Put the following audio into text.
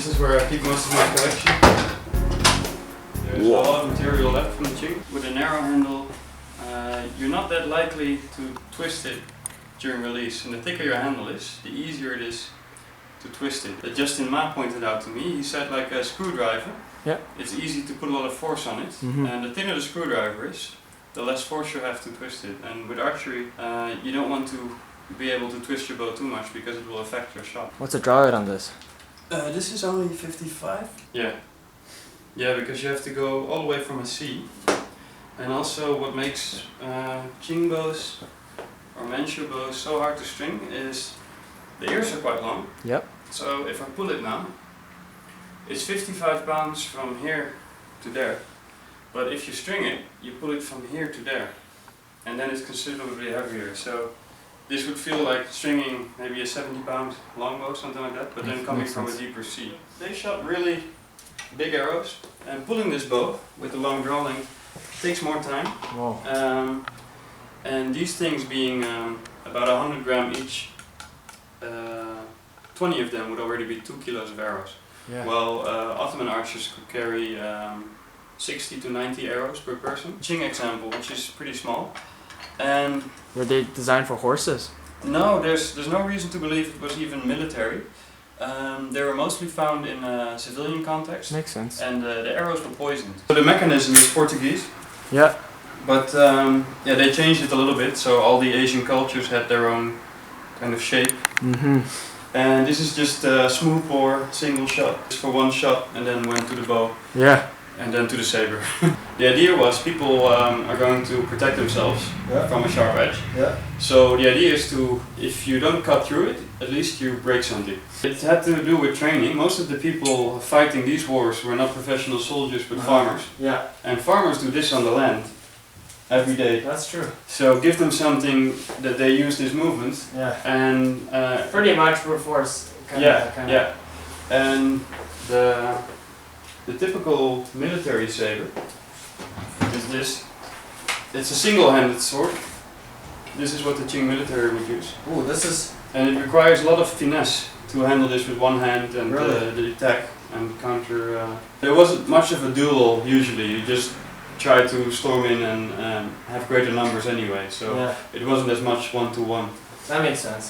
This is where I keep most of my collection. There's a lot of material left from the Qing. With a narrow handle, you're not that likely to twist it during release, and the thicker your handle is, the easier it is to twist it. That Justin Ma pointed out to me. He said, like a screwdriver, it's easy to put a lot of force on it, and the thinner the screwdriver is, the less force you have to twist it. And with archery, you don't want to be able to twist your bow too much because it will affect your shot. What's the draw rate on this? This is only 55. Yeah. Yeah, because you have to go all the way from a C. And also what makes Qing bows or Manchu bows so hard to string is the ears are quite long. Yep. So if I pull it now, it's 55 pounds from here to there. But if you string it, you pull it from here to there. And then it's considerably heavier. So this would feel like stringing maybe a 70-pound longbow, something like that, but then coming from a deeper C. They shot really big arrows, and pulling this bow with the long draw length takes more time. Wow. And these things being about 100 gram each, 20 of them would already be 2 kilos of arrows. Yeah. Well, Ottoman archers could carry 60 to 90 arrows per person. Qing example, which is pretty small. And were they designed for horses? no, there's no reason to believe it was even military. They were mostly found in a civilian context. Makes sense. And the arrows were poisoned. So the mechanism is Portuguese. Yeah. But yeah, they changed it a little bit, so all the Asian cultures had their own kind of shape. And this is just a smooth bore, single shot. Just for one shot, and then went to the bow. Yeah. And then to the saber. The idea was people are going to protect themselves from a sharp edge. Yeah. So the idea is to, if you don't cut through it, at least you break something. It had to do with training. Most of the people fighting these wars were not professional soldiers but farmers. Yeah. And farmers do this on the land every day. That's true. So give them something that they use this movement. Yeah. And pretty much brute force. Yeah. And the typical military saber is this. It's a single-handed sword. This is what the Qing military would use. Ooh, this is... And it requires a lot of finesse to handle this with one hand and really? The attack and counter. There wasn't much of a duel usually. You just try to storm in and have greater numbers anyway. So it wasn't as much one-to-one. That makes sense.